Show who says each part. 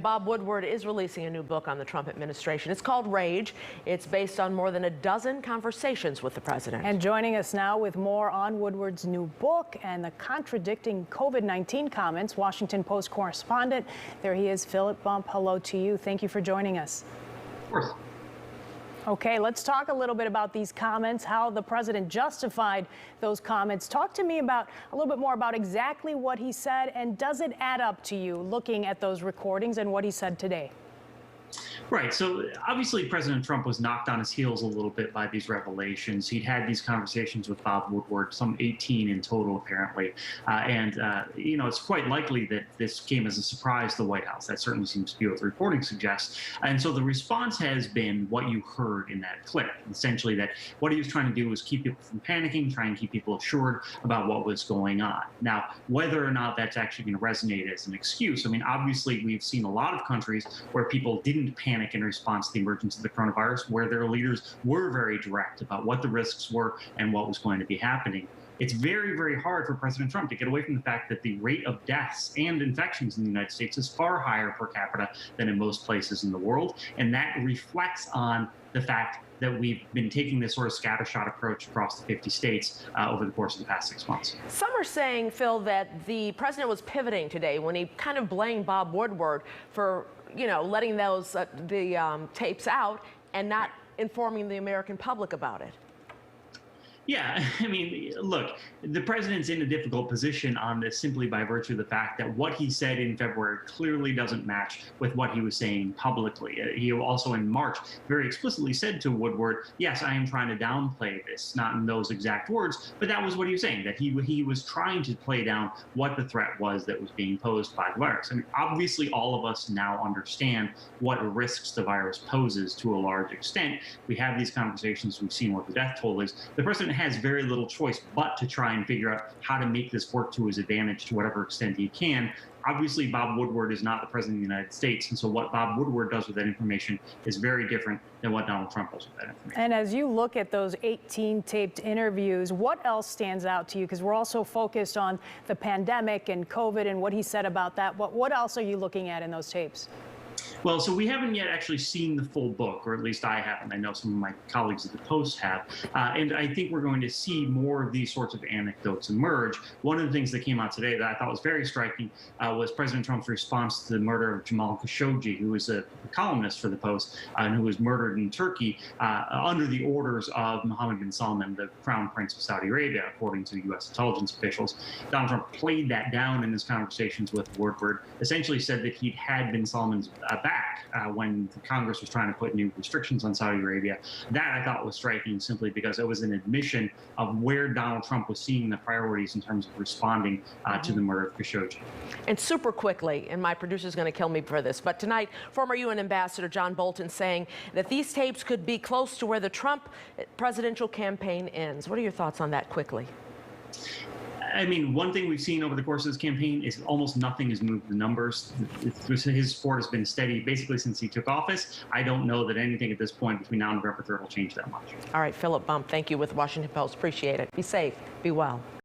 Speaker 1: Bob Woodward is releasing a new book on the Trump administration. It's called Rage. It's based on more than a dozen conversations with the president.
Speaker 2: And joining us now with more on Woodward's new book and the contradicting COVID-19 comments, Washington Post correspondent. There he is, Philip Bump. Hello to you. Thank you for joining us.
Speaker 3: Of course.
Speaker 2: Okay, let's talk a little bit about these comments, how the president justified those comments. Talk to me about a little bit more about exactly what he said, and does it add up to you looking at those recordings and what he said today?
Speaker 3: Right. So obviously, President Trump was knocked on his heels a little bit by these revelations. He'd had these conversations with Bob Woodward, some 18 in total, apparently. It's quite likely that this came as a surprise to the White House. That certainly seems to be what the reporting suggests. And so the response has been what you heard in that clip, essentially that what he was trying to do was keep people from panicking, try and keep people assured about what was going on. Now, whether or not that's actually going to resonate as an excuse, I mean, obviously, we've seen a lot of countries where people didn't panic in response to the emergence of the coronavirus, where their leaders were very direct about what the risks were and what was going to be happening. It's very, very hard for President Trump to get away from the fact that the rate of deaths and infections in the United States is far higher per capita than in most places in the world. And that reflects on the fact that we've been taking this sort of scattershot approach across the 50 states over the course of the past 6 months.
Speaker 1: Some are saying, Phil, that the president was pivoting today when he kind of blamed Bob Woodward for, letting those tapes out and not informing the American public about it.
Speaker 3: Yeah, I mean, look, the president's in a difficult position on this simply by virtue of the fact that what he said in February clearly doesn't match with what he was saying publicly. He also in March very explicitly said to Woodward, yes, I am trying to downplay this, not in those exact words, but that was what he was saying, that he was trying to play down what the threat was that was being posed by the virus. I mean, obviously, all of us now understand what risks the virus poses to a large extent. We have these conversations, we've seen what the death toll is. The president has very little choice but to try and figure out how to make this work to his advantage to whatever extent he can. Obviously, Bob Woodward is not the president of the United States, and so what Bob Woodward does with that information is very different than what Donald Trump does with that information.
Speaker 2: And as you look at those 18 taped interviews, what else stands out to you? Because we're also focused on the pandemic and COVID and what he said about that. What else are you looking at in those tapes?
Speaker 3: Well, so we haven't yet actually seen the full book, or at least I haven't. I know some of my colleagues at the Post have. And I think we're going to see more of these sorts of anecdotes emerge. One of the things that came out today that I thought was very striking was President Trump's response to the murder of Jamal Khashoggi, who was a columnist for the Post and who was murdered in Turkey under the orders of Mohammed bin Salman, the Crown Prince of Saudi Arabia, according to U.S. intelligence officials. Donald Trump played that down in his conversations with Woodward, essentially said that he'd had bin Salman's back when Congress was trying to put new restrictions on Saudi Arabia. That I thought was striking simply because it was an admission of where Donald Trump was seeing the priorities in terms of responding to the murder of Khashoggi.
Speaker 1: And super quickly, and my producer's going to kill me for this, but tonight, former UN Ambassador John Bolton saying that these tapes could be close to where the Trump presidential campaign ends. What are your thoughts on that quickly?
Speaker 3: I mean, one thing we've seen over the course of this campaign is almost nothing has moved the numbers. His support has been steady basically since he took office. I don't know that anything at this point between now and November 3rd will change that much.
Speaker 1: All right, Philip Bump, thank you with Washington Post. Appreciate it. Be safe. Be well.